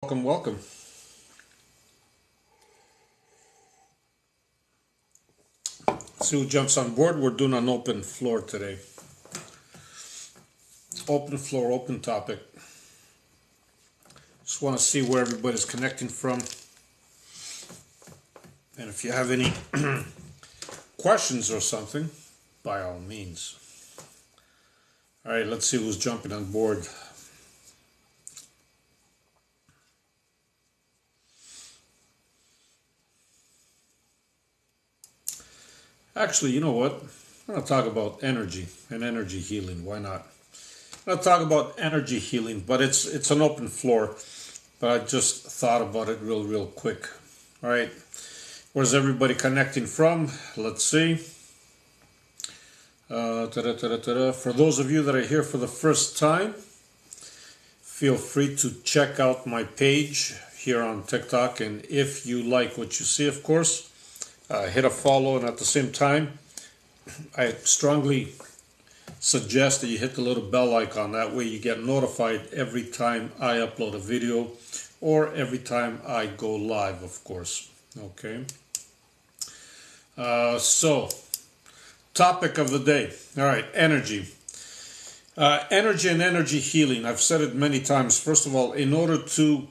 Welcome, welcome. See who jumps on board. We're doing an open floor today. Open floor, open topic. Just want to see where everybody's connecting from. And if you have any questions or something, by all means. All right, let's see who's jumping on board. Actually, you know what? I'm going to talk about energy and energy healing. Why not? I'm going to talk about energy healing, but it's an open floor. But I just thought about it real quick. All right. Where's everybody connecting from? Let's see. For those of you that are here for the first time, feel free to check out my page here on TikTok. And if you like what you see, of course, hit a follow. And at the same time, I strongly suggest that you hit the little bell icon. That way you get notified every time I upload a video or every time I go live, of course. Okay. So, topic of the day. All right, energy. Energy and energy healing. I've said it many times. First of all, in order to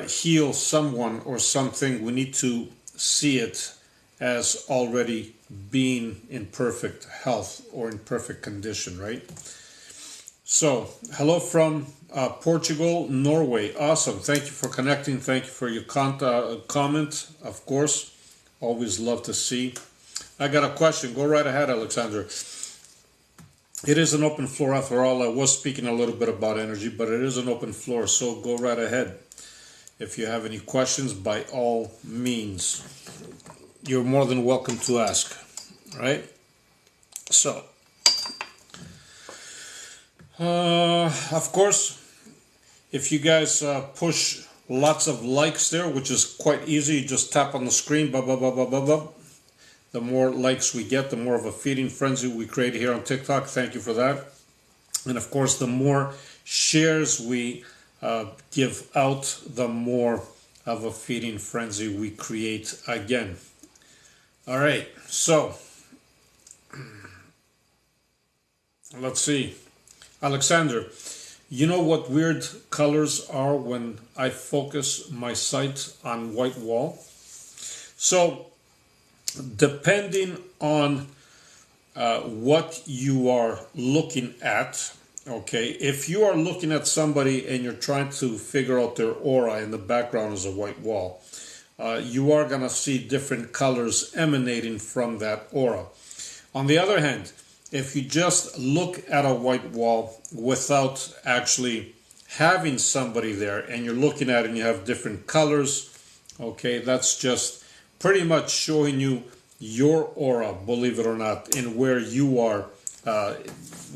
heal someone or something, we need to see it as already being in perfect health or in perfect condition, right? So, hello from Portugal, Norway. Awesome. Thank you for connecting. Thank you for your comment, of course. Always love to see. I got a question. Go right ahead, Alexander. It is an open floor after all. I was speaking a little bit about energy, but it is an open floor, so go right ahead. If you have any questions, by all means, you're more than welcome to ask, right? So, of course, if you guys push lots of likes there, which is quite easy, you just tap on the screen, blah, blah, blah, blah, blah, blah. The more likes we get, the more of a feeding frenzy we create here on TikTok. Thank you for that. And of course, the more shares we give out, the more of a feeding frenzy we create again. All right, so let's see. Alexander, you know what weird colors are when I focus my sight on white wall? So, depending on what you are looking at, okay, if you are looking at somebody and you're trying to figure out their aura and the background is a white wall, you are going to see different colors emanating from that aura. On the other hand, if you just look at a white wall without actually having somebody there and you're looking at it and you have different colors, okay, that's just pretty much showing you your aura, believe it or not, in where you are,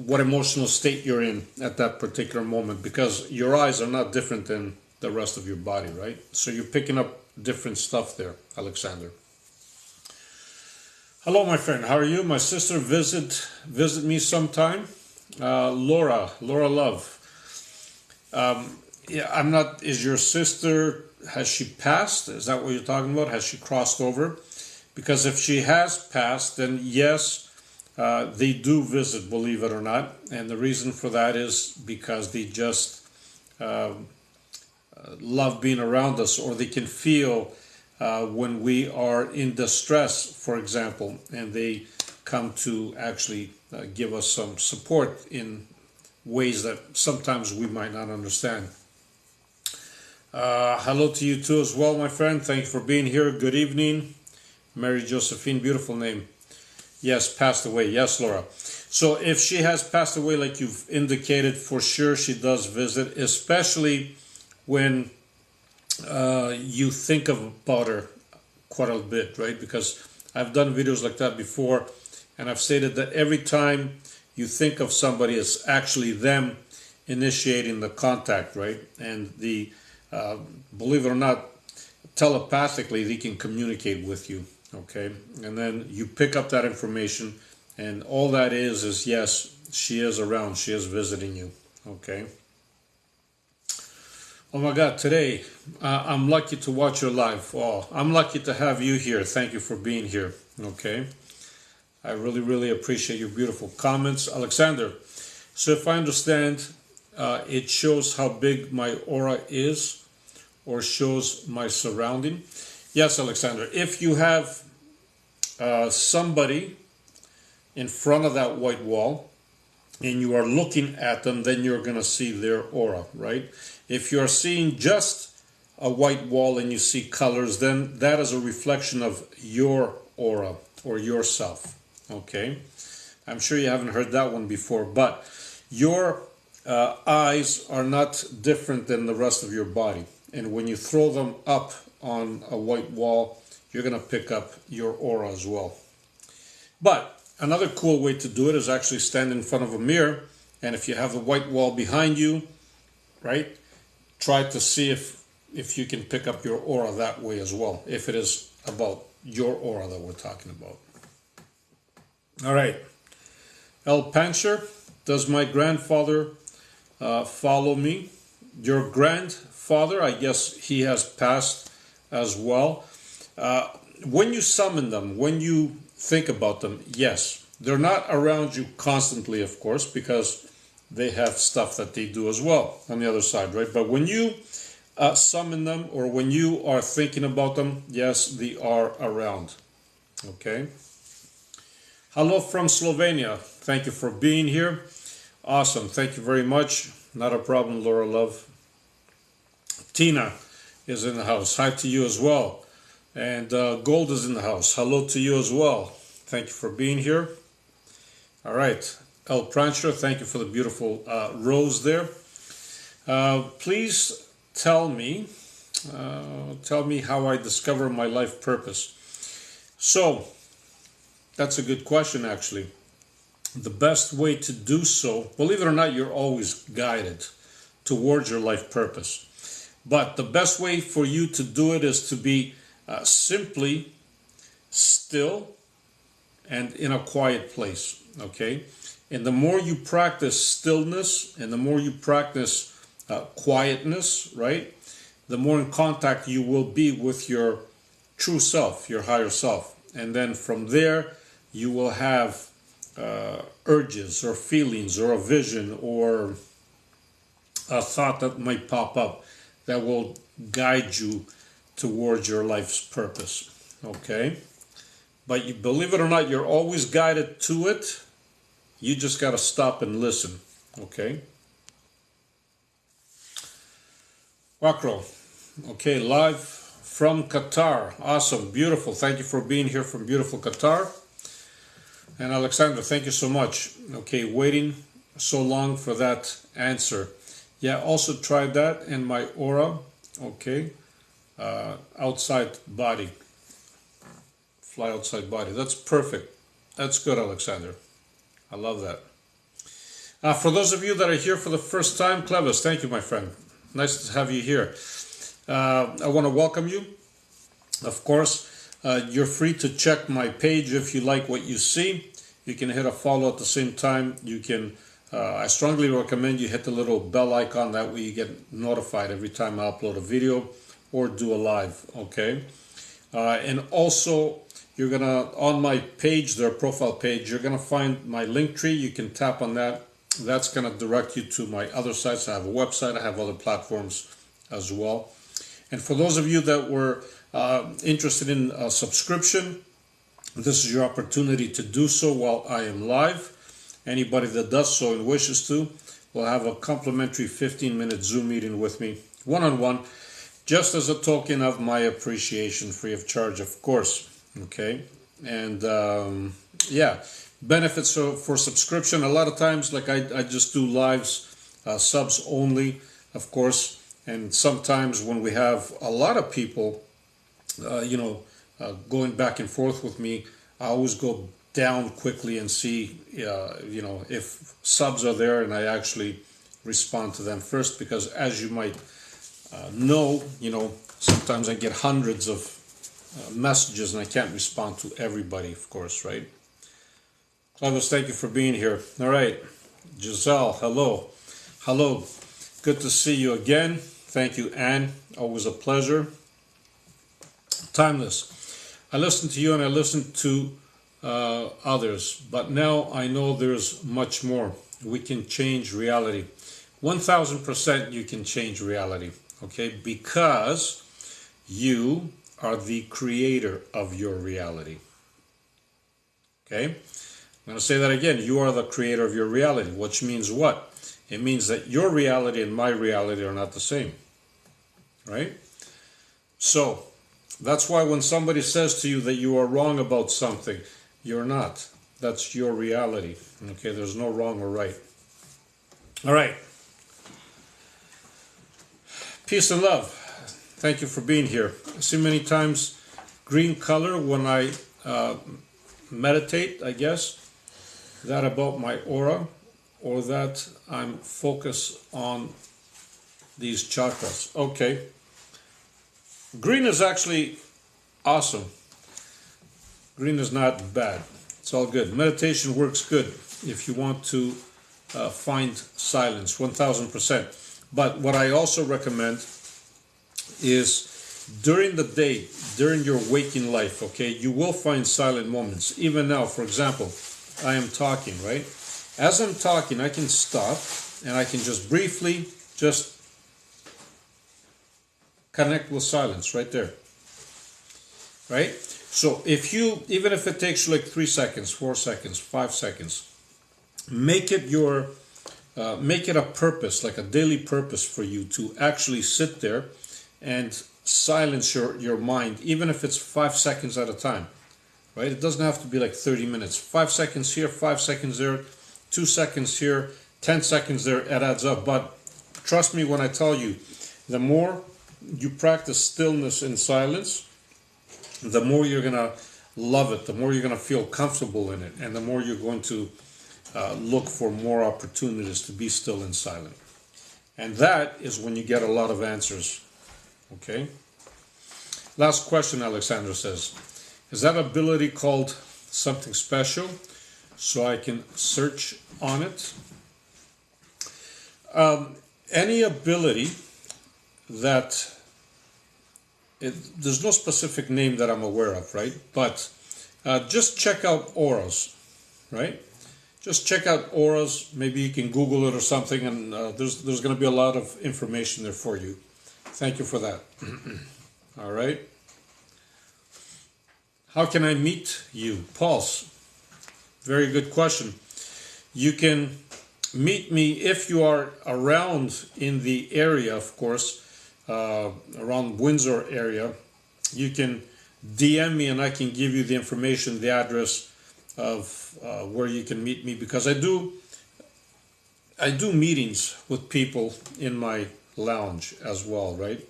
what emotional state you're in at that particular moment, because your eyes are not different than the rest of your body, right? So you're picking up different stuff there, Alexander. Hello, my friend. How are you? My sister visit me sometime. Laura Love. Yeah, I'm not. Is your sister? Has she passed? Is that what you're talking about? Has she crossed over? Because if she has passed, then yes, they do visit. Believe it or not, and the reason for that is because they just love being around us, or they can feel when we are in distress, for example, and they come to actually give us some support in ways that sometimes we might not understand. Hello to you too as well, my friend. Thank you for being here. Good evening. Mary Josephine, beautiful name. Yes, passed away. Yes, Laura. So if she has passed away, like you've indicated, for sure she does visit, especially when you think about her quite a bit, right? Because I've done videos like that before, and I've stated that every time you think of somebody, it's actually them initiating the contact, right? And the believe it or not, telepathically they can communicate with you, okay? And then you pick up that information, and all that is yes, she is around, she is visiting you, okay? Oh my God, today I'm lucky to watch your live. Oh, I'm lucky to have you here. Thank you for being here. Okay. I really, really appreciate your beautiful comments. Alexander, so if I understand, it shows how big my aura is or shows my surrounding. Yes, Alexander, if you have somebody in front of that white wall and you are looking at them, then you're going to see their aura, right? If you're seeing just a white wall and you see colors, then that is a reflection of your aura or yourself, okay? I'm sure you haven't heard that one before, but your eyes are not different than the rest of your body. And when you throw them up on a white wall, you're going to pick up your aura as well. But another cool way to do it is actually stand in front of a mirror, and if you have the white wall behind you, right, try to see if you can pick up your aura that way as well, if it is about your aura that we're talking about. All right. El Pancher, does my grandfather follow me? Your grandfather, I guess he has passed as well. When you summon them, when you think about them, yes, they're not around you constantly, of course, because they have stuff that they do as well on the other side, right? But when you summon them or when you are thinking about them, yes, they are around. Okay. Hello from Slovenia. Thank you for being here. Awesome. Thank you very much. Not a problem, Laura Love. Tina is in the house. Hi to you as well. And Gold is in the house. Hello to you as well. Thank you for being here. All right. El Prancher, thank you for the beautiful rose there. Please tell me how I discover my life purpose. So, that's a good question, actually. The best way to do so, believe it or not, you're always guided towards your life purpose. But the best way for you to do it is to be simply still and in a quiet place, okay? And the more you practice stillness and the more you practice quietness, right, the more in contact you will be with your true self, your higher self. And then from there, you will have urges or feelings or a vision or a thought that might pop up that will guide you towards your life's purpose, okay? But you, believe it or not, you're always guided to it. You just got to stop and listen, okay? Wakro, okay, live from Qatar. Awesome, beautiful. Thank you for being here from beautiful Qatar. And Alexander, thank you so much. Okay, waiting so long for that answer. Yeah, also tried that in my aura. Okay, outside body. Fly outside body. That's perfect. That's good, Alexander. I love that. For those of you that are here for the first time, Clevis, thank you, my friend. Nice to have you here. I want to welcome you. Of course, you're free to check my page if you like what you see. You can hit a follow at the same time. You can, I strongly recommend you hit the little bell icon. That way you get notified every time I upload a video or do a live, okay? And also, you're gonna, on my page, their profile page, you're gonna find my link tree. You can tap on that. That's gonna direct you to my other sites. I have a website, I have other platforms as well. And for those of you that were interested in a subscription, this is your opportunity to do so while I am live. Anybody that does so and wishes to will have a complimentary 15-minute Zoom meeting with me, one-on-one, just as a token of my appreciation, free of charge, of course. Okay, and yeah, benefits for subscription. A lot of times, like I just do lives, subs only, of course, and sometimes when we have a lot of people, going back and forth with me, I always go down quickly and see, if subs are there, and I actually respond to them first, because as you might know, sometimes I get hundreds of messages and I can't respond to everybody, of course, right? Clevis, thank you for being here. All right, Giselle, hello. Hello, good to see you again. Thank you, Anne. Always a pleasure. Timeless. I listened to you and I listened to others, but now I know there's much more. We can change reality. 1000% you can change reality, okay? Because you are the creator of your reality, okay? I'm going to say that again. You are the creator of your reality, which means what? It means that your reality and my reality are not the same, right? So, that's why when somebody says to you that you are wrong about something, you're not. That's your reality. Okay, there's no wrong or right. All right. Peace and love. Thank you for being here. I see many times green color when I meditate, I guess. That about my aura, or that I'm focused on these chakras. Okay. Green is actually awesome. Green is not bad. It's all good. Meditation works good if you want to find silence, 1000%. But what I also recommend is during the day, during your waking life, okay, you will find silent moments. Even now, for example, I am talking, right? As I'm talking, I can stop and I can just briefly just connect with silence right there, right? So if you, even if it takes you like 3 seconds, 4 seconds, 5 seconds, make it a purpose, like a daily purpose for you to actually sit there and silence your mind, even if it's 5 seconds at a time, right? It doesn't have to be like 30 minutes. 5 seconds here, 5 seconds there, 2 seconds here, 10 seconds there, it adds up. But trust me when I tell you, the more you practice stillness and silence, the more you're going to love it, the more you're going to feel comfortable in it, and the more you're going to look for more opportunities to be still and silent. And that is when you get a lot of answers. Okay? Last question, Alexandra says. Is that ability called something special so I can search on it? Any ability that there's no specific name that I'm aware of, right? But just check out auras, right? Just check out auras. Maybe you can Google it or something, and there's going to be a lot of information there for you. Thank you for that. All right. How can I meet you? Pulse. Very good question. You can meet me if you are around in the area, of course, around Windsor area. You can DM me and I can give you the information, the address of where you can meet me, because I do meetings with people in my lounge as well, right?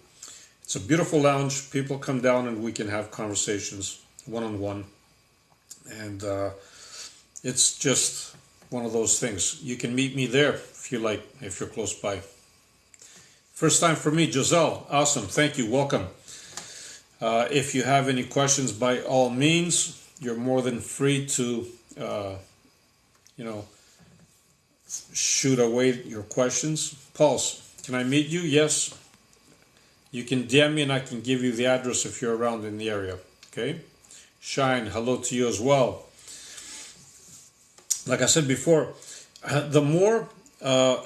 It's a beautiful lounge. People come down and we can have conversations one-on-one, and it's just one of those things. You can meet me there if you like, if you're close by. First time for me, Giselle. Awesome. Thank you. Welcome. If you have any questions, by all means, you're more than free to, shoot away your questions. Pulse, can I meet you? Yes. You can DM me and I can give you the address if you're around in the area. Okay? Shine, hello to you as well. Like I said before, the more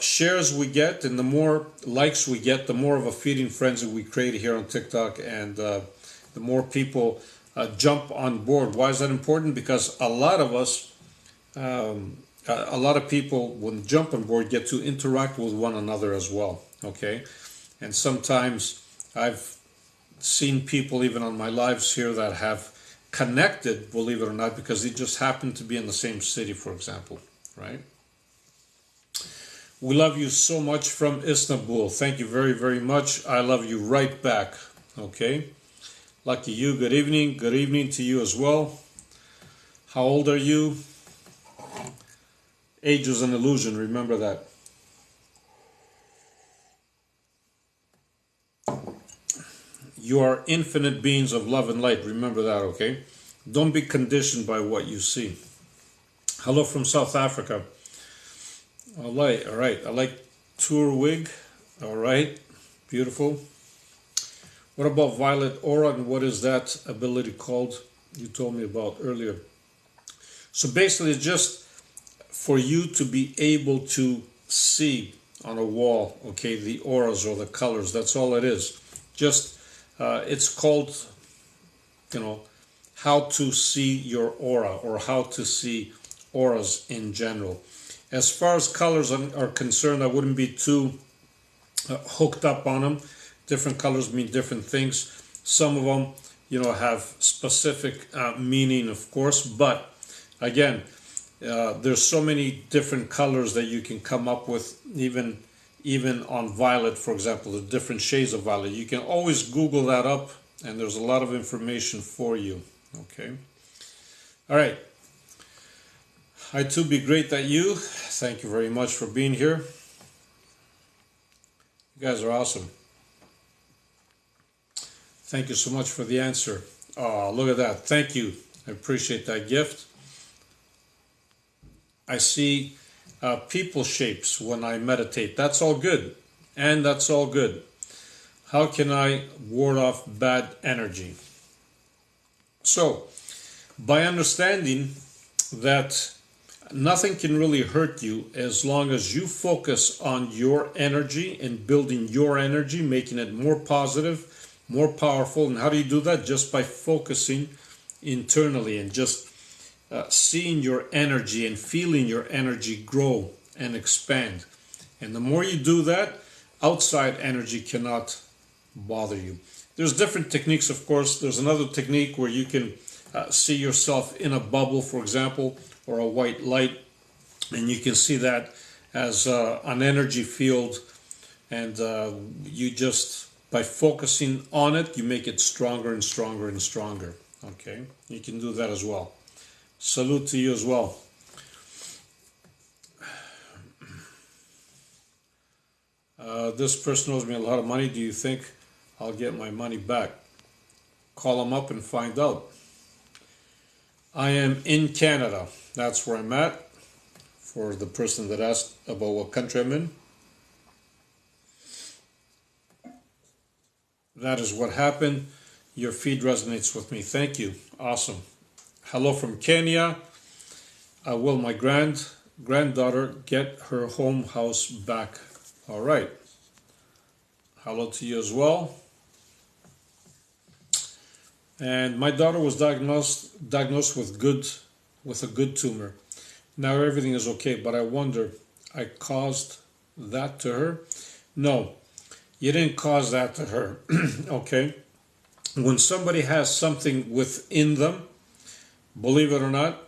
shares we get and the more likes we get, the more of a feeding frenzy we create here on TikTok, and the more people jump on board. Why is that important? Because a lot of us, a lot of people, when jump on board, get to interact with one another as well. Okay, and sometimes I've seen people even on my lives here that have connected, believe it or not, because they just happen to be in the same city, for example, right? We love you so much from Istanbul. Thank you very, very much. I love you right back. Okay? Lucky you. Good evening. Good evening to you as well. How old are you? Age is an illusion. Remember that. You are infinite beings of love and light. Remember that, okay? Don't be conditioned by what you see. Hello from South Africa. All right. I like Tour Wig. All right. Beautiful. What about violet aura, and what is that ability called? You told me about earlier. So basically, it's just for you to be able to see on a wall, okay, the auras or the colors. That's all it is. Just it's called, you know, how to see your aura, or how to see auras in general. As far as colors are concerned, I wouldn't be too hooked up on them. Different colors mean different things. Some of them, you know, have specific meaning, of course, but again, there's so many different colors that you can come up with, even on violet, for example, the different shades of violet. You can always Google that up, and there's a lot of information for you. Okay. All right. I too be great at you. Thank you very much for being here. You guys are awesome. Thank you so much for the answer. Oh, look at that. Thank you. I appreciate that gift. I see people shapes when I meditate. That's all good. And that's all good. How can I ward off bad energy? So, by understanding that nothing can really hurt you as long as you focus on your energy and building your energy, making it more positive, more powerful. And how do you do that? Just by focusing internally and just seeing your energy and feeling your energy grow and expand. And the more you do that, outside energy cannot bother you. There's different techniques, of course. There's another technique where you can see yourself in a bubble, for example, or a white light, and you can see that as an energy field, and you just, by focusing on it, you make it stronger and stronger and stronger. Okay, you can do that as well. Salute to you as well. This person owes me a lot of money. Do you think I'll get my money back? Call them up and find out. I am in Canada. That's where I'm at. For the person that asked about what country I'm in. That is what happened. Your feed resonates with me. Thank you. Awesome. Hello from Kenya. Will my granddaughter get her home house back? All right. Hello to you as well. And my daughter was diagnosed with a good tumor. Now everything is okay, but I wonder, I caused that to her? No, you didn't cause that to her. Okay? When somebody has something within them, believe it or not,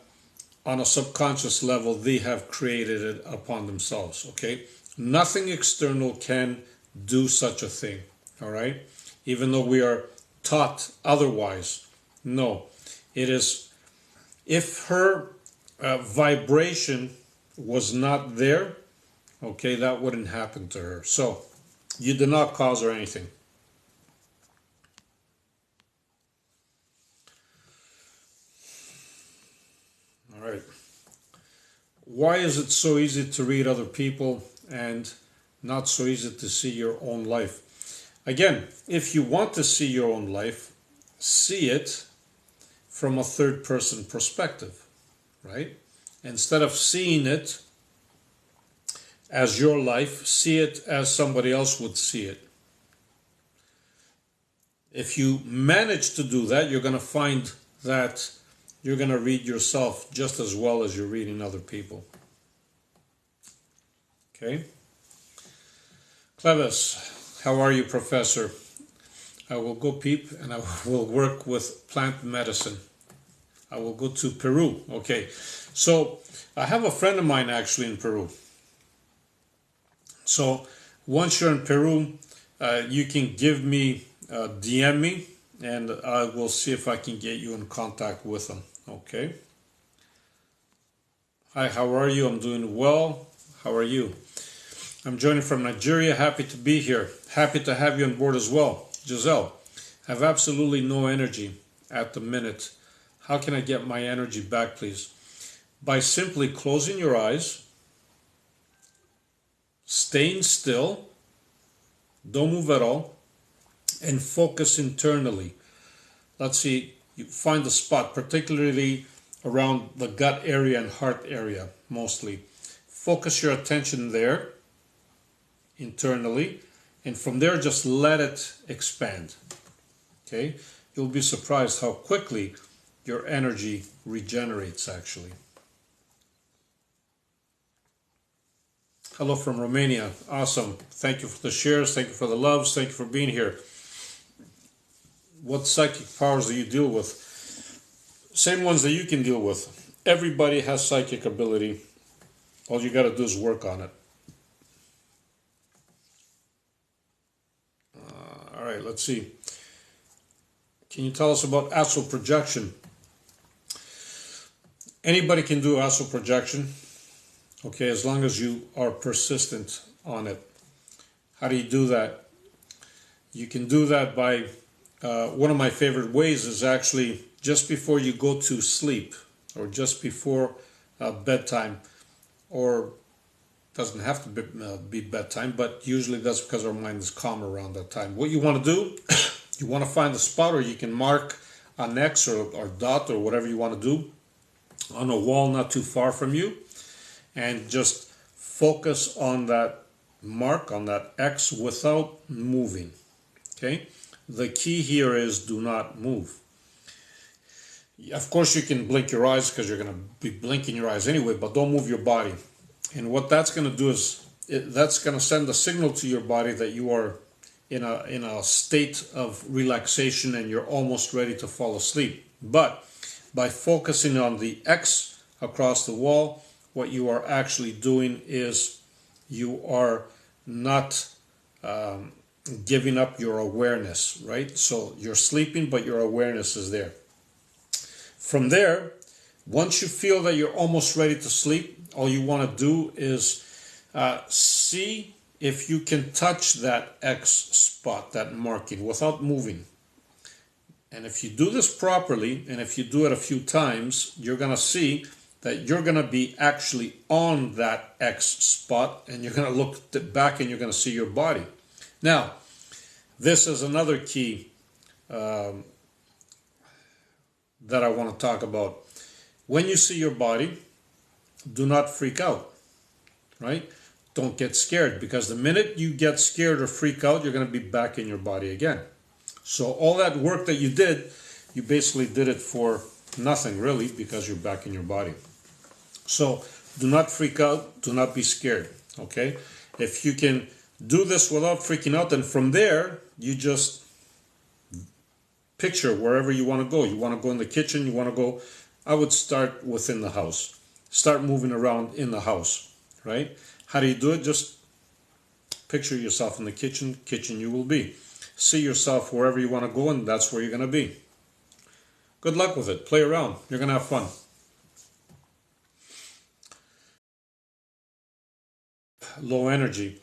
on a subconscious level, they have created it upon themselves. Okay? Nothing external can do such a thing. All right? Even though we are taught otherwise. No, it is, if her vibration was not there, okay, that wouldn't happen to her. So you did not cause her anything. All right. Why is it so easy to read other people and not so easy to see your own life? Again, if you want to see your own life, see it from a third-person perspective, right? Instead of seeing it as your life, see it as somebody else would see it. If you manage to do that, you're going to find that you're going to read yourself just as well as you're reading other people. Okay? Clevis. How are you, Professor? I will go peep and I will work with plant medicine. I will go to Peru. Okay, so I have a friend of mine actually in Peru. So once you're in Peru, you can give me, DM me, and I will see if I can get you in contact with them. Okay. Hi, how are you? I'm doing well. How are you? I'm joining from Nigeria. Happy to be here. Happy to have you on board as well. Giselle, I have absolutely no energy at the minute. How can I get my energy back, please? By simply closing your eyes, staying still, Don't move at all, and focus internally. Let's see, you find the spot, particularly around the gut area and heart area, mostly. Focus your attention there, internally, and from there just let it expand. Okay? You'll be surprised how quickly your energy regenerates, actually. Hello from Romania. Awesome. Thank you for the shares. Thank you for the loves. Thank you for being here. What psychic powers do you deal with? Same ones that you can deal with. Everybody has psychic ability. All you got to do is work on it. All right, let's see. Can you tell us about astral projection? Anybody can do astral projection. Okay, as long as you are persistent on it. How do you do that? You can do that by, one of my favorite ways is actually just before you go to sleep, or just before bedtime, or doesn't have to be bedtime, but usually that's because our mind is calm around that time. What you want to do, you want to find a spot, or you can mark an X or dot or whatever you want to do on a wall not too far from you, and just focus on that mark, on that X, without moving. Okay? The key here is do not move. Of course you can blink your eyes because you're going to be blinking your eyes anyway, but don't move your body. And what that's going to do is that's going to send a signal to your body that you are in a state of relaxation and you're almost ready to fall asleep. But by focusing on the X across the wall, what you are actually doing is you are not giving up your awareness, right? So you're sleeping, but your awareness is there. From there, once you feel that you're almost ready to sleep, all you want to do is see if you can touch that X spot, that marking, without moving. And if you do this properly, and if you do it a few times, you're going to see that you're going to be actually on that X spot, and you're going to look back and you're going to see your body. Now, this is another key that I want to talk about. When you see your body, do not freak out, right? Don't get scared, because the minute you get scared or freak out, you're going to be back in your body again. So all that work that you did, you basically did it for nothing, really, because you're back in your body. So do not freak out, do not be scared, okay? If you can do this without freaking out, then from there, you just picture wherever you want to go. You want to go in the kitchen, you want to go, I would start within the house. Start moving around in the house, right? How do you do it? Just picture yourself in the kitchen you will be. See yourself wherever you want to go, and that's where you're going to be. Good luck with it. Play around. You're going to have fun. Low energy.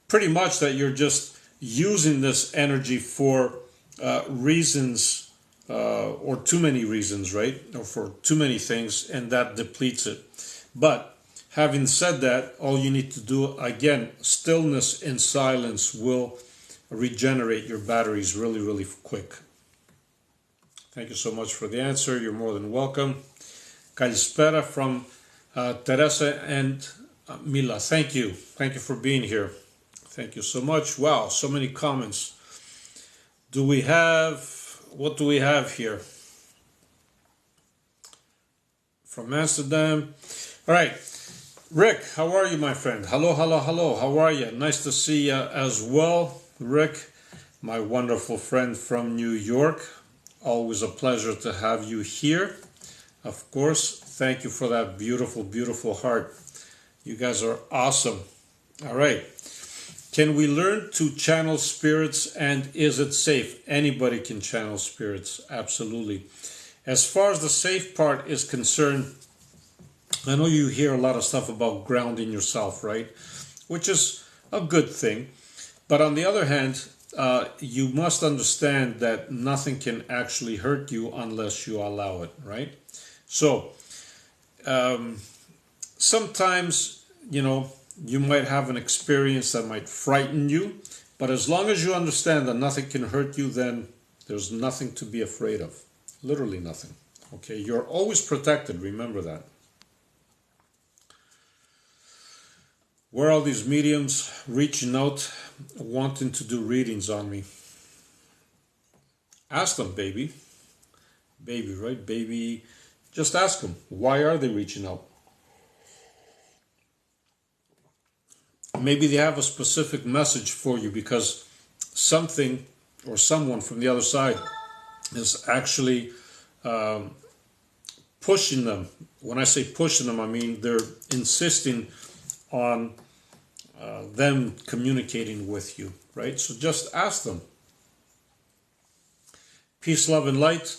Pretty much that you're just using this energy for reasons, or too many reasons, right? Or for too many things, and that depletes it. But having said that, all you need to do, again, stillness and silence will regenerate your batteries really, really quick. Thank you so much for the answer. You're more than welcome. Kalispera from Teresa and Mila. Thank you. Thank you for being here. Thank you so much. Wow, so many comments. What do we have here? From Amsterdam. All right. Rick, how are you, my friend? Hello, hello, hello. How are you? Nice to see you as well, Rick, my wonderful friend from New York. Always a pleasure to have you here. Of course, thank you for that beautiful, beautiful heart. You guys are awesome. All right. Can we learn to channel spirits, and is it safe? Anybody can channel spirits, absolutely. As far as the safe part is concerned, I know you hear a lot of stuff about grounding yourself, right? Which is a good thing. But on the other hand, you must understand that nothing can actually hurt you unless you allow it, right? So, sometimes, you might have an experience that might frighten you, But as long as you understand that nothing can hurt you, then there's nothing to be afraid of. Literally nothing. Okay, you're always protected, remember that. Where are all these mediums reaching out, wanting to do readings on me? Ask them, baby. Baby, right? Baby. Just ask them. Why are they reaching out? Maybe they have a specific message for you because something or someone from the other side is actually pushing them. When I say pushing them, I mean they're insisting on them communicating with you, right? So just ask them. Peace, love, and light.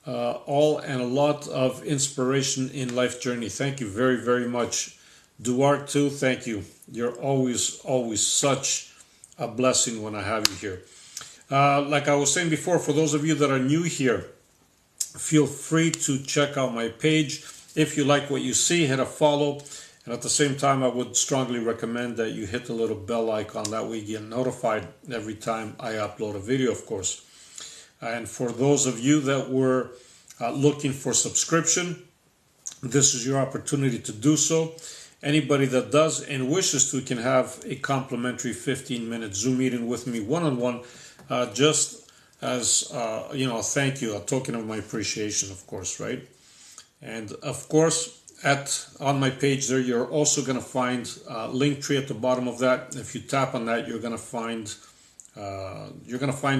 All and a lot of inspiration in life journey. Thank you very, very much. Duarte too, thank you. You're always such a blessing when I have you here. Like I was saying before, for those of you that are new here, feel free to check out my page. If you like what you see, hit a follow. And at the same time, I would strongly recommend that you hit the little bell icon. That way you get notified every time I upload a video, of course. And for those of you that were looking for subscription, this is your opportunity to do so. Anybody that does and wishes to can have a complimentary 15-minute Zoom meeting with me one-on-one, just as a thank you, a token of my appreciation, of course, right? And of course, on my page there, you're also going to find a link tree at the bottom of that. If you tap on that, you're going to find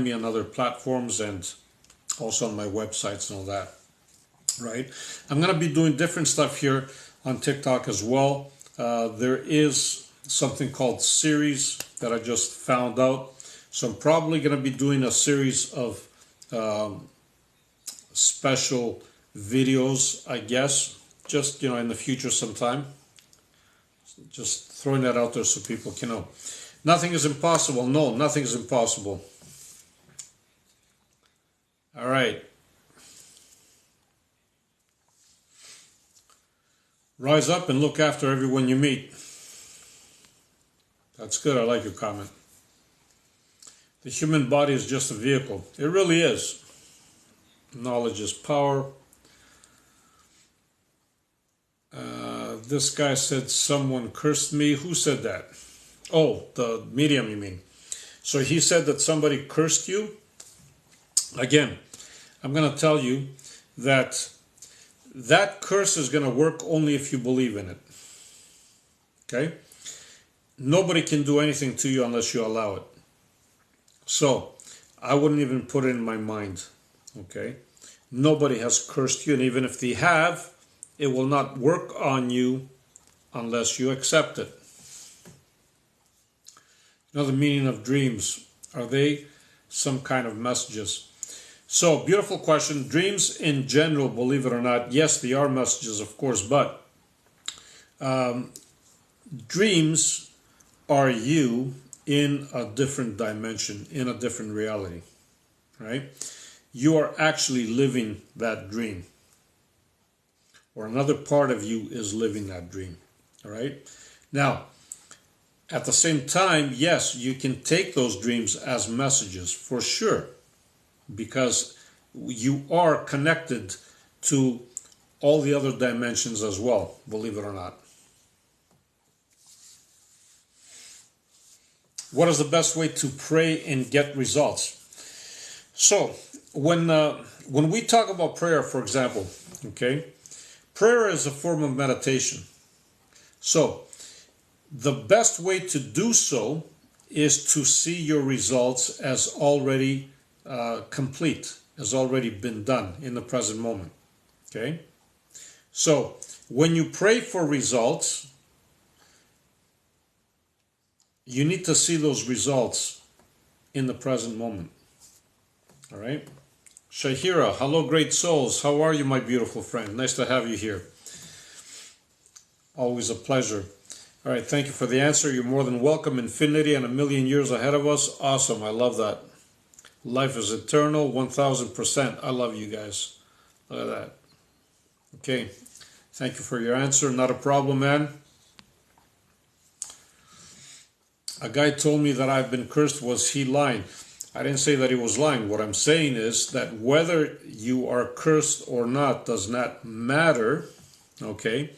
me on other platforms and also on my websites and all that, right? I'm going to be doing different stuff here on TikTok as well. There is something called series that I just found out. So I'm probably going to be doing a series of special videos, I guess, just, in the future sometime. Just throwing that out there so people can know. Nothing is impossible. No, nothing is impossible. All right. Rise up and look after everyone you meet. That's good. I like your comment. The human body is just a vehicle. It really is. Knowledge is power. This guy said someone cursed me. Who said that? Oh, the medium, you mean. So he said that somebody cursed you. Again, I'm going to tell you that curse is going to work only if you believe in it. Okay? Nobody can do anything to you unless you allow it. So, I wouldn't even put it in my mind. Okay? Nobody has cursed you, and even if they have, it will not work on you unless you accept it. You know the meaning of dreams. Are they some kind of messages? So, beautiful question. Dreams in general, believe it or not, yes, they are messages, of course, but dreams are you in a different dimension, in a different reality, right? You are actually living that dream, or another part of you is living that dream, all right? Now, at the same time, yes, you can take those dreams as messages, for sure, because you are connected to all the other dimensions as well, believe it or not. What is the best way to pray and get results? So, when we talk about prayer, for example, okay, prayer is a form of meditation. So, the best way to do so is to see your results as already complete, has already been done in the present moment. Okay? So, when you pray for results, you need to see those results in the present moment. All right? Shahira, hello, great souls. How are you, my beautiful friend? Nice to have you here. Always a pleasure. All right, thank you for the answer. You're more than welcome. Infinity and a million years ahead of us. Awesome. I love that. Life is eternal, 1000%. I love you guys. Look at that. Okay. Thank you for your answer. Not a problem, man. a guy told me that I've been cursed. Was he lying? I didn't say that he was lying. What I'm saying is that whether you are cursed or not does not matter, okay,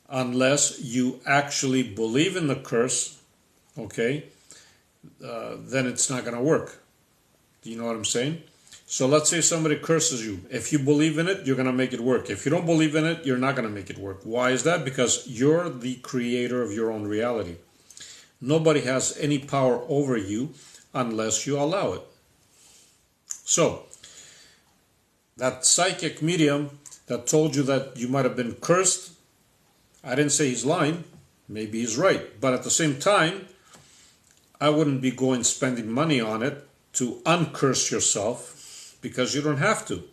unless you actually believe in the curse, okay, then it's not going to work. Do you know what I'm saying? So let's say somebody curses you. If you believe in it, you're going to make it work. If you don't believe in it, you're not going to make it work. Why is that? Because you're the creator of your own reality. Nobody has any power over you unless you allow it. So, that psychic medium that told you that you might have been cursed, I didn't say he's lying. Maybe he's right. But at the same time, I wouldn't be going spending money on it to uncurse yourself, because you don't have to,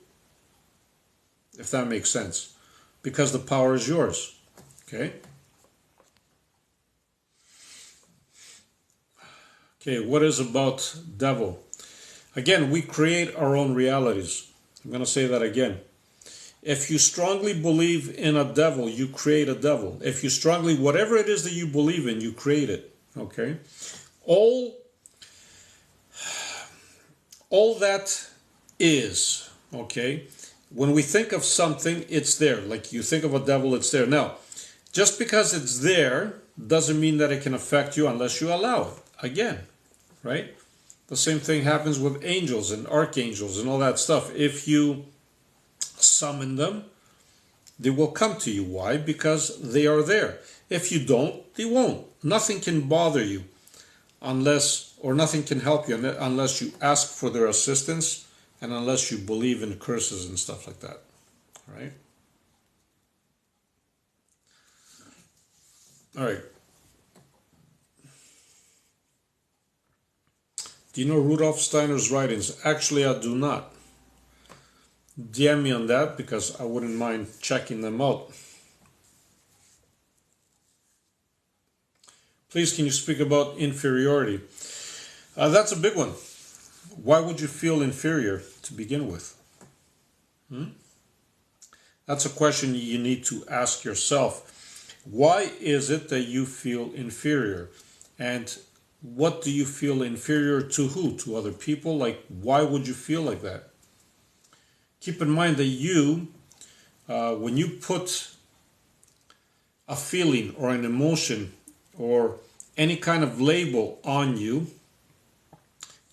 if that makes sense, because the power is yours. Okay? Okay, what is about devil? Again, we create our own realities. I'm going to say that again. If you strongly believe in a devil, you create a devil. If you strongly, whatever it is that you believe in, you create it. Okay? All that is, okay, when we think of something, it's there. Like you think of a devil, it's there. Now, just because it's there doesn't mean that it can affect you unless you allow it. Again, right? The same thing happens with angels and archangels and all that stuff. If you summon them, they will come to you. Why? Because they are there. If you don't, they won't. Nothing can bother you nothing can help you unless you ask for their assistance and unless you believe in curses and stuff like that. Right? All right. Do you know Rudolf Steiner's writings? Actually, I do not. DM me on that because I wouldn't mind checking them out. Please, can you speak about inferiority? That's a big one. Why would you feel inferior to begin with? That's a question you need to ask yourself. Why is it that you feel inferior? And what do you feel inferior to who? To other people? Like, why would you feel like that? Keep in mind that you, when you put a feeling or an emotion or any kind of label on you,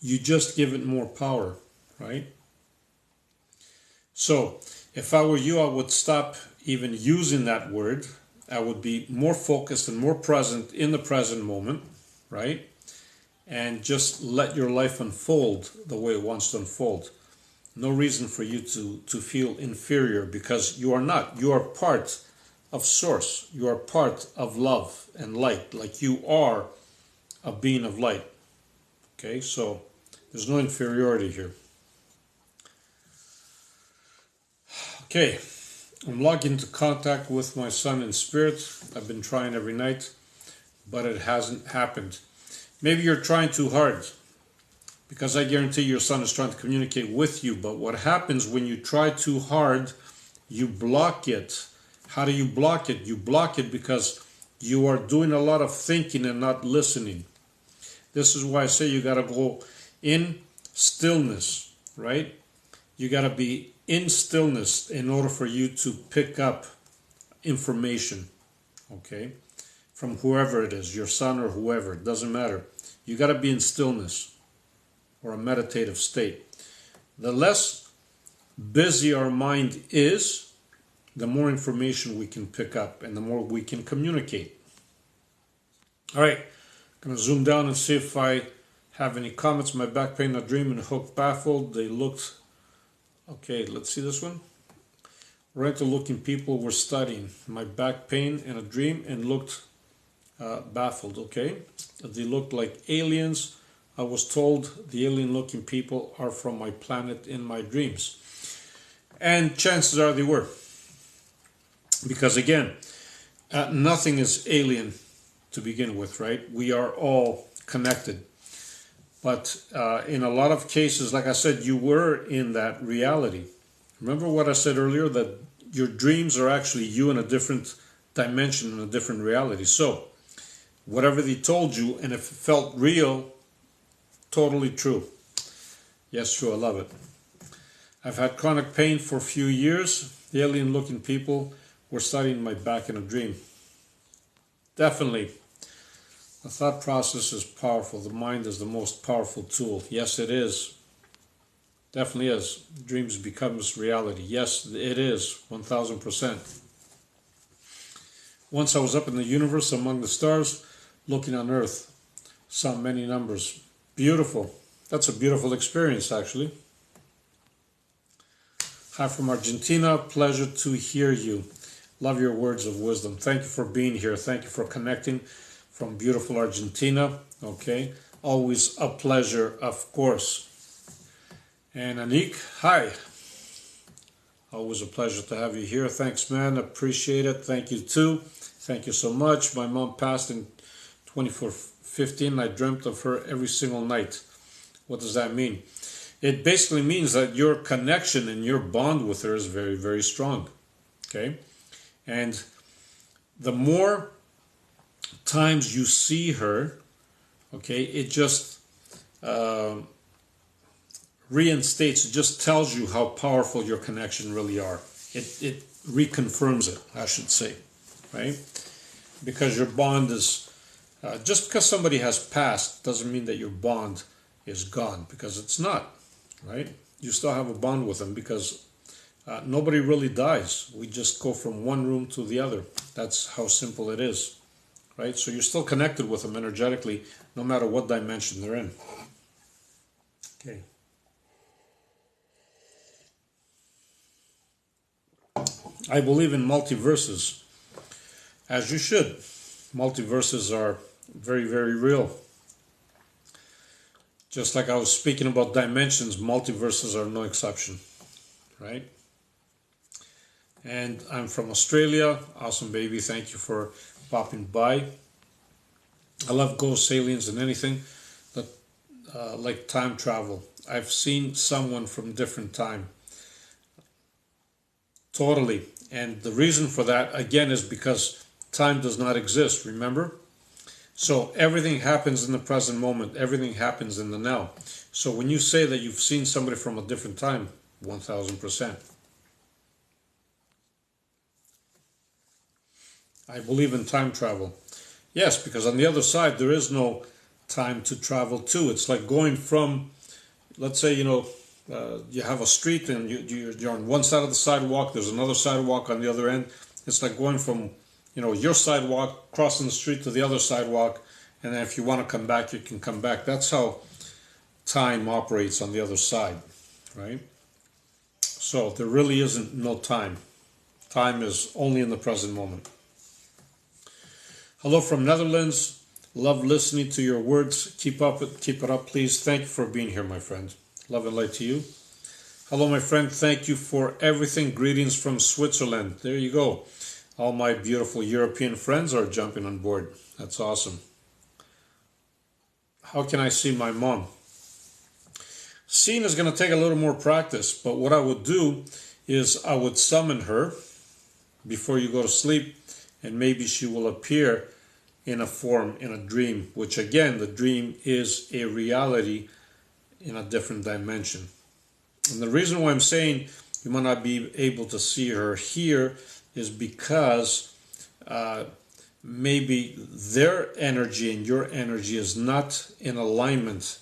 you just give it more power, right? So, if I were you, I would stop even using that word. I would be more focused and more present in the present moment, right? And just let your life unfold the way it wants to unfold. No reason for you to feel inferior, because you are not. You are part of Source. You are part of love and light. Like, you are a being of light. Okay, so there's no inferiority here. Okay, I'm logged into contact with my son in spirit. I've been trying every night, but it hasn't happened. Maybe you're trying too hard, because I guarantee your son is trying to communicate with you. But what happens when you try too hard, you block it. How do you block it? You block it because you are doing a lot of thinking and not listening. This is why I say you got to go in stillness, right? You got to be in stillness in order for you to pick up information, okay? From whoever it is, your son or whoever, it doesn't matter. You got to be in stillness or a meditative state. The less busy our mind is, the more information we can pick up and the more we can communicate. All right, I'm going to zoom down and see if I have any comments. My back pain, a dream, and hook baffled. They looked... Okay, let's see this one. Oriental looking people were studying. My back pain and a dream and looked baffled. Okay, they looked like aliens. I was told the alien looking people are from my planet in my dreams. And chances are they were. Because again, nothing is alien to begin with, right? We are all connected. But in a lot of cases, like I said, you were in that reality. Remember what I said earlier, that your dreams are actually you in a different dimension, in a different reality. So whatever they told you, and if it felt real, totally true. Yes, true, I love it. I've had chronic pain for a few years. The alien-looking people were studying my back in a dream. Definitely. The thought process is powerful. The mind is the most powerful tool. Yes, it is. Definitely is. Dreams becomes reality. Yes, it is. 1000%. Once I was up in the universe among the stars, looking on Earth. Saw many numbers. Beautiful. That's a beautiful experience, actually. Hi from Argentina. Pleasure to hear you. Love your words of wisdom. Thank you for being here. Thank you for connecting from beautiful Argentina. Okay. Always a pleasure, of course. And Anik, hi. Always a pleasure to have you here. Thanks, man. Appreciate it. Thank you, too. Thank you so much. My mom passed in 2015. I dreamt of her every single night. What does that mean? It basically means that your connection and your bond with her is very, very strong. Okay? And the more times you see her, okay, it just reinstates, it just tells you how powerful your connection really are. It reconfirms it, I should say, right? Because your bond is, just because somebody has passed doesn't mean that your bond is gone, because it's not, right? You still have a bond with them, because nobody really dies. We just go from one room to the other. That's how simple it is, right? So you're still connected with them energetically, no matter what dimension they're in. Okay. I believe in multiverses, as you should. Multiverses are very, very real. Just like I was speaking about dimensions, multiverses are no exception, right? And I'm from Australia. Awesome, baby. Thank you for popping by. I love ghosts, aliens, and anything that like time travel. I've seen someone from different time. Totally. And the reason for that, again, is because time does not exist, remember? So everything happens in the present moment. Everything happens in the now. So when you say that you've seen somebody from a different time, 1000%. I believe in time travel. Yes, because on the other side, there is no time to travel to. It's like going from, let's say, you have a street and you're on one side of the sidewalk, there's another sidewalk on the other end. It's like going from, your sidewalk, crossing the street to the other sidewalk, and then if you want to come back, you can come back. That's how time operates on the other side, right? So there really isn't no time. Time is only in the present moment. Hello from Netherlands. Love listening to your words. Keep it up, please. Thank you for being here, my friend. Love and light to you. Hello, my friend. Thank you for everything. Greetings from Switzerland. There you go. All my beautiful European friends are jumping on board. That's awesome. How can I see my mom? Seeing is going to take a little more practice, but what I would do is I would summon her before you go to sleep, and maybe she will appear in a form, in a dream, which again, the dream is a reality in a different dimension. And the reason why I'm saying you might not be able to see her here is because maybe their energy and your energy is not in alignment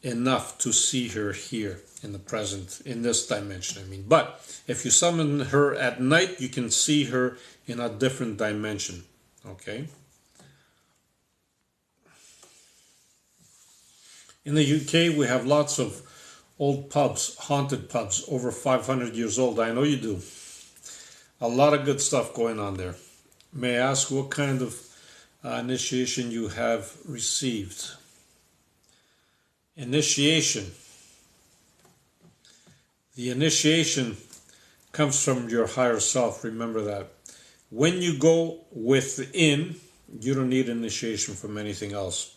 enough to see her here in the present, in this dimension, I mean. But if you summon her at night, you can see her in a different dimension, okay? In the UK, we have lots of old pubs, haunted pubs, over 500 years old. I know you do. A lot of good stuff going on there. May I ask what kind of initiation you have received? Initiation. The initiation comes from your higher self. Remember that. When you go within, you don't need initiation from anything else.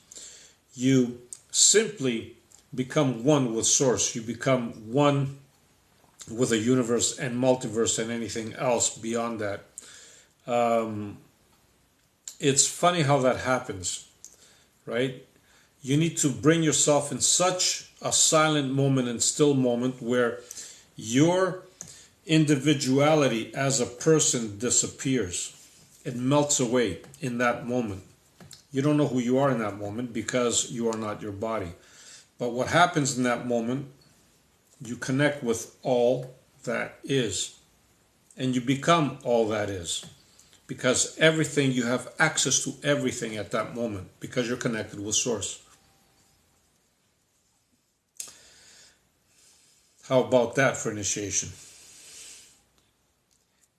You simply become one with Source. You become one with the universe and multiverse and anything else beyond that. it's funny how that happens, right? You need to bring yourself in such a silent moment and still moment where your individuality as a person disappears. It melts away in that moment. You don't know who you are in that moment because you are not your body. But what happens in that moment, you connect with all that is. And you become all that is. Because everything, you have access to everything at that moment because you're connected with Source. How about that for initiation?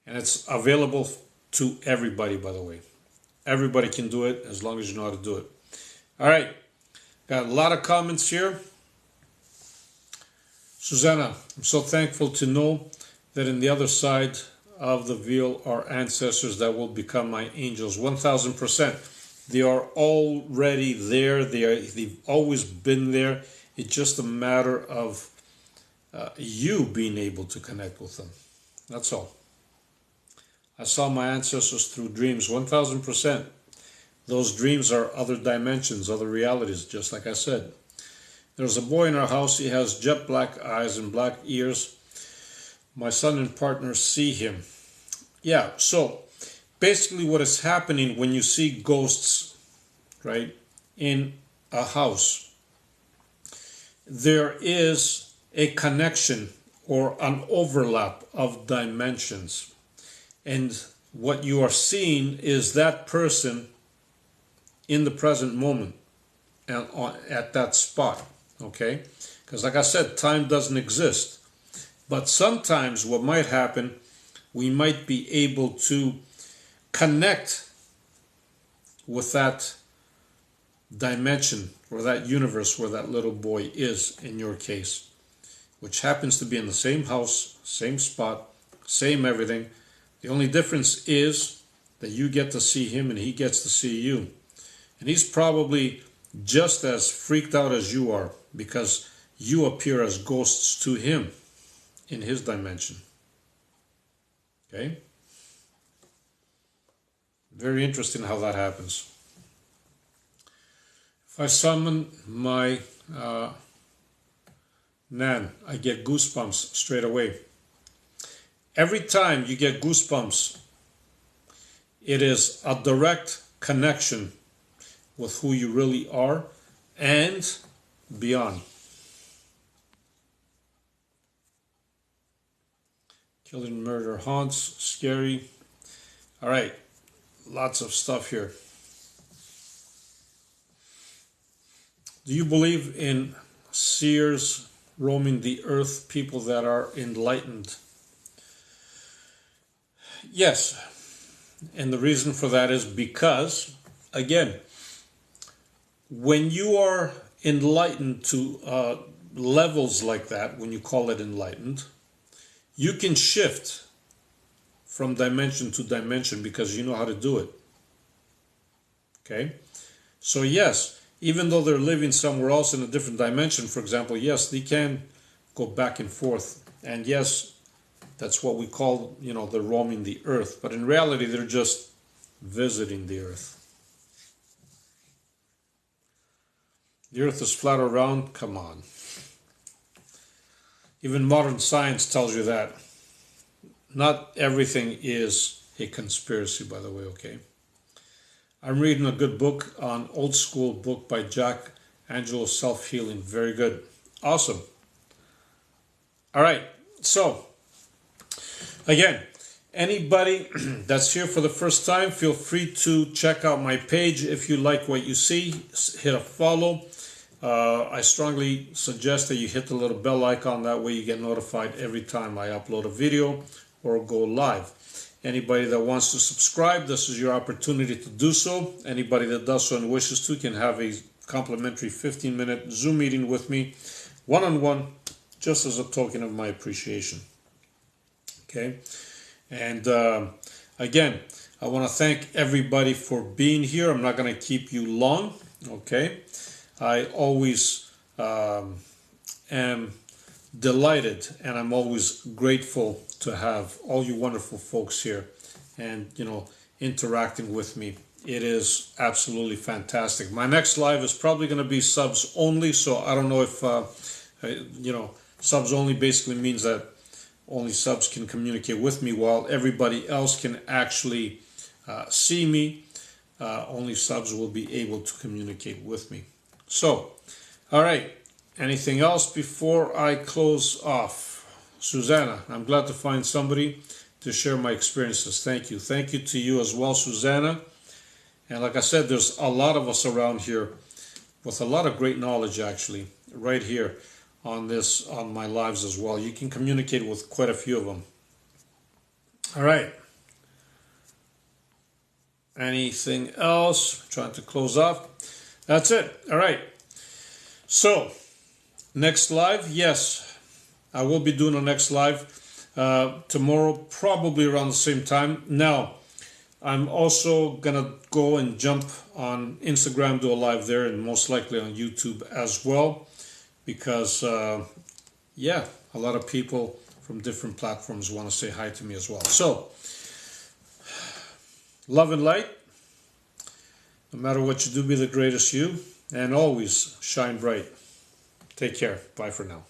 And it's available to everybody, by the way. Everybody can do it as long as you know how to do it. All right. Got a lot of comments here. Susanna, I'm so thankful to know that in the other side of the veil are ancestors that will become my angels. 1000%. They are already there. They've always been there. It's just a matter of you being able to connect with them. That's all. I saw my ancestors through dreams. 1000%. Those dreams are other dimensions, other realities, just like I said. There's a boy in our house. He has jet black eyes and black ears. My son and partner see him. Yeah, so basically what is happening when you see ghosts, right, in a house, there is a connection or an overlap of dimensions. And what you are seeing is that person in the present moment and at that spot, okay? Because like I said, time doesn't exist. But sometimes what might happen, we might be able to connect with that dimension or that universe where that little boy is in your case, which happens to be in the same house, same spot, same everything. The only difference is that you get to see him and he gets to see you. And he's probably just as freaked out as you are because you appear as ghosts to him in his dimension. Okay? Very interesting how that happens. If I summon my Nan, I get goosebumps straight away. Every time you get goosebumps, it is a direct connection with who you really are and beyond. Killing murder haunts, scary. All right, lots of stuff here. Do you believe in seers roaming the earth, people that are enlightened? Yes, and the reason for that is because, again, when you are enlightened to levels like that, when you call it enlightened, you can shift from dimension to dimension because you know how to do it. Okay? So yes, even though they're living somewhere else in a different dimension, for example, yes, they can go back and forth. And yes, that's what we call, they're roaming the earth. But in reality, they're just visiting the earth. The earth is flat or round? Come on. Even modern science tells you that. Not everything is a conspiracy, by the way, okay? I'm reading a good book, an old school book by Jack Angelo, Self-Healing. Very good. Awesome. All right. So, again, anybody that's here for the first time, feel free to check out my page. If you like what you see, hit a follow. I strongly suggest that you hit the little bell icon. That way you get notified every time I upload a video or go live. Anybody that wants to subscribe, this is your opportunity to do so. Anybody that does so and wishes to can have a complimentary 15-minute Zoom meeting with me, one-on-one, just as a token of my appreciation. Okay? And again, I want to thank everybody for being here. I'm not going to keep you long. Okay? I always am delighted and I'm always grateful to have all you wonderful folks here and, interacting with me it is absolutely fantastic. My next live is probably going to be subs only, so I don't know if, subs only basically means that only subs can communicate with me while everybody else can actually see me. Only subs will be able to communicate with me. So, all right. Anything else before I close off? Susanna, I'm glad to find somebody to share my experiences. Thank you. Thank you to you as well, Susanna. And like I said, there's a lot of us around here with a lot of great knowledge, actually, right here on my lives as well. You can communicate with quite a few of them. All right. Anything else? Trying to close off. That's it. All right. So, next live, yes, I will be doing a next live tomorrow, probably around the same time. Now, I'm also gonna go and jump on Instagram, do a live there, and most likely on YouTube as well, because a lot of people from different platforms want to say hi to me as well. So, love and light. No matter what you do, be the greatest you, and always shine bright. Take care. Bye for now.